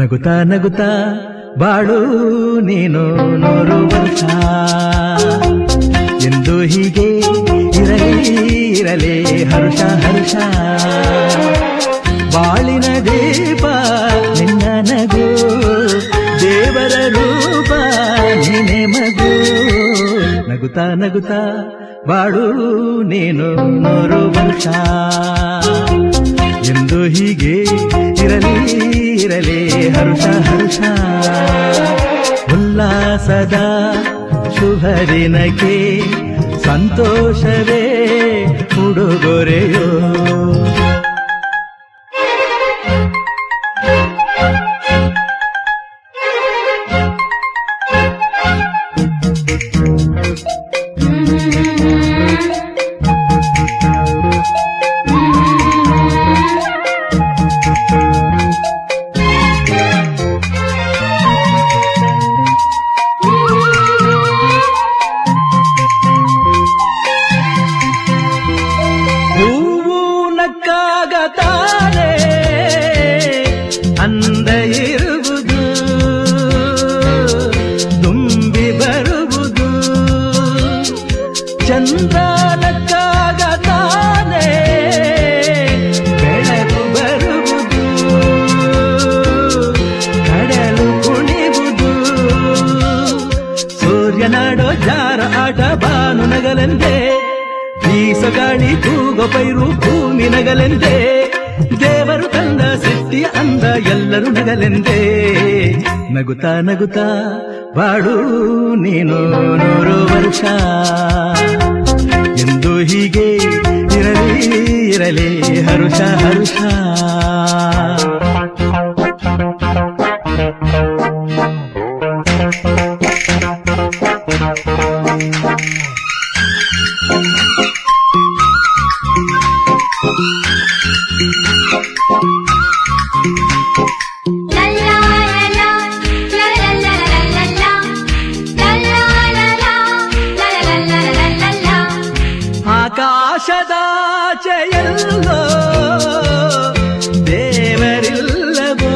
ನಗುತ್ತಾ ನಗುತ್ತಾ ಬಾಳು ನೀನು 100 ವರ್ಷ ಎಂದು ಹೀಗೆ ಇರಲಿ ಹರ್ಷ ಹರ್ಷ ಬಾಳಿನ ದೀಪ ನಿನ್ನ ನಗು ದೇವರ ರೂಪ ನೀನೆ ಮಗು ನಗುತ್ತಾ ನಗುತ್ತಾ ಬಾಳು ನೀನು 100 ವರ್ಷ ಎಂದು ಹೀಗೆ ಇರಲಿ ಹರ್ಷ ಹರ್ಷ ಉಲ್ಲಾಸದ ಶುಭ ದಿನಕ್ಕೆ ಸಂತೋಷವೇ ಉಡುಗೊರೆಯೋ ತಾನೆ ಅಂದ ಇರುವುದು ತುಂಬಿ ಬರುವುದು ಚಂದ್ರನಕ್ಕಾಗ ತಾನೆ ಬೆಳಕು ಬರುವುದು ಕಡಲು ಕುಣಿವುದು ಸೂರ್ಯನಾಡೋ ಜಾರ ಆಟ ಬಾನು ನಗಲೆಂದೇ ಬೀಸಗಾಳಿ ತೂಗೋ ಪೈರು ಭೂಮಿ ನಗಲೆಂದೇ ದೇವರು ತಂದ ಸೃಷ್ಟಿಯ ಅಂದ ಎಲ್ಲರೂ ನಗಲೆಂದೇ ನಗುತ್ತಾ ನಗುತ್ತಾ ಬಾಳು ನೀನು 100 ವರ್ಷ ಎಂದು ಹೀಗೆ ಇರಲಿ ಹರುಷ ಹರುಷ ಆಕಾಶದಾಚೆಯಲ್ಲೋ ದೇವರಿಲ್ಲವೋ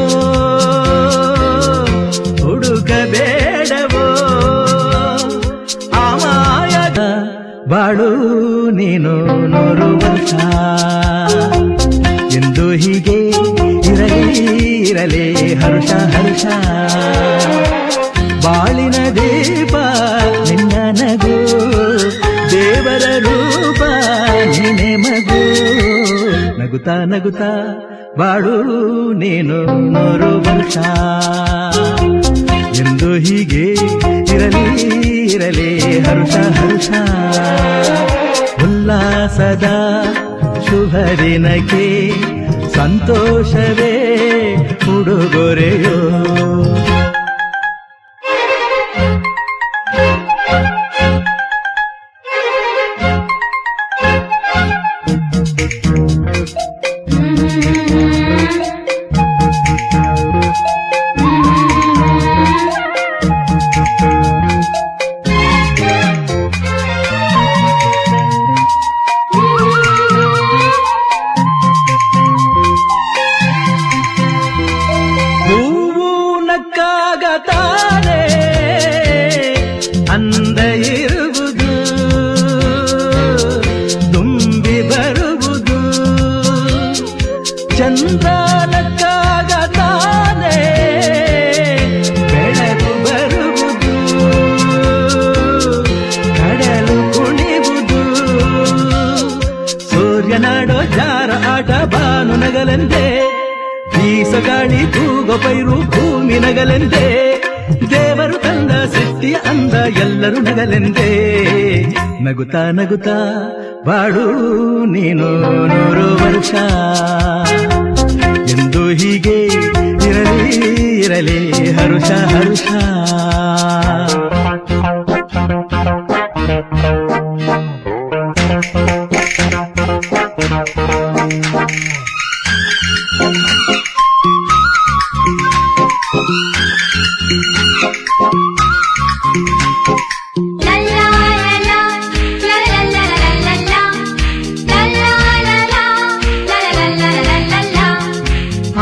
ಹುಡುಕಬೇಡವೋ ಅಮಾಯದ ಬಾಳು ನೀನು 100 ವರ್ಷ ಎಂದು ಹೀಗೆ ಇರಲಿ ಹರ್ಷ ಹರ್ಷ ಬಾಳಿನ ದೀಪ ನಿನ್ನ ನಗು ದೇವರ ರೂಪ ನೀನೆ ಮಗು ನಗುತ್ತಾ ನಗುತ್ತಾ ಬಾಳು ನೀನು 100 ವರ್ಷ ಎಂದು ಹೀಗೆ ಇರಲಿ ಹರ್ಷ ಹರ್ಷ ಉಲ್ಲಾಸದ ಶುಭ ದಿನಕ್ಕೆ ಸಂತೋಷವೇ ಉಡುಗೊರೆಯೋ ತಾನೆ ಅಂದ ಇರುವುದು ತುಂಬಿ ಬರುವುದು ಚಂದ್ರನಕ್ಕಾಗ ತಾನೆ ಬೆಳಕು ಬರುವುದು ಕಡಲು ಕುಣಿವುದು ಸೂರ್ಯನಾಡೋ ಜಾರ ಆಟ ಬಾನು ನಗಲೆಂದೇ ಬೀಸಗಾಳಿ ತೂಗೋ ಪೈರು ಭೂಮಿ ನಗಲೆಂದೇ ದೇವರು ತಂದ ಸೃಷ್ಟಿಯ ಅಂದ ಎಲ್ಲರೂ ನಗಲೆಂದೇ ನಗುತ್ತಾ ನಗುತ್ತಾ ಬಾಳು ನೀನು 100 ವರ್ಷ ಎಂದು ಹೀಗೆ ಇರಲಿ ಹರುಷ ಹರುಷ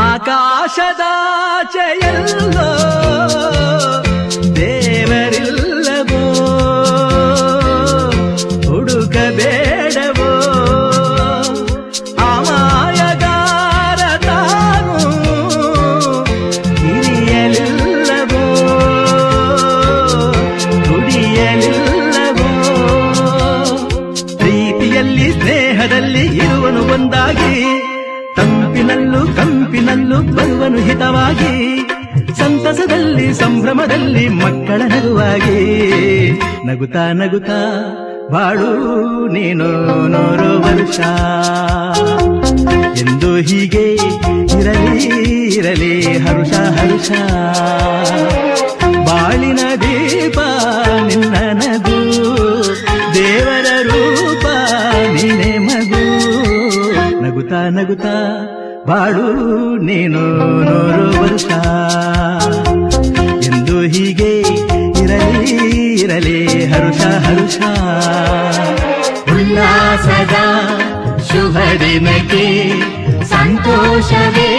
ಆಕಾಶದ ಆಚೆಯಲ್ಲೋ ದೇವರಿಲ್ಲವೋ ಹುಡುಕಬೇಡವೋ ಅಮಾಯಗಾರ ತಾನು ಹಿರಿಯಲಿಲ್ಲವೋ ದುಡಿಯಲಿಲ್ಲವೋ ಪ್ರೀತಿಯಲ್ಲಿ ಸ್ನೇಹದಲ್ಲಿ ಇರುವನು ಒಂದಾಗಿ ತಂಪಿನಲ್ಲೂ ಕಂಪಿನಲ್ಲೂ ಬರುವನು ಹಿತವಾಗಿ ಸಂತಸದಲ್ಲಿ ಸಂಭ್ರಮದಲ್ಲಿ ಮಕ್ಕಳ ನಗುವಾಗಿ ನಗುತ್ತಾ ನಗುತ್ತಾ ಬಾಳು ನೀನು 100 ವರ್ಷ ಎಂದು ಹೀಗೆ ಇರಲಿ ಇರಲಿ ಹರುಷ ಹರುಷ ಬಾಳಿನ ದೀಪ ನಿನ್ನ ನಗು ದೇವರ ರೂಪ ನೀನೆ ಮಗು ನಗುತ್ತಾ ನಗುತ್ತಾ ಬಾಳು ನೀನು 100 ವರ್ಷ ಎಂದು ಹೀಗೆ ಇರಲಿ ಇರಲಿ ಹರುಷ ಹರುಷ ಉಲ್ಲಾಸದ ಶುಭ ದಿನಕ್ಕೆ ಸಂತೋಷವೇ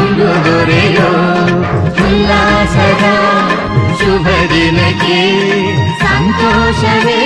ಉಡುಗೊರೆಯೋ ಉಲ್ಲಾಸದ ಶುಭ ದಿನಕ್ಕೆ ಸಂತೋಷವೇ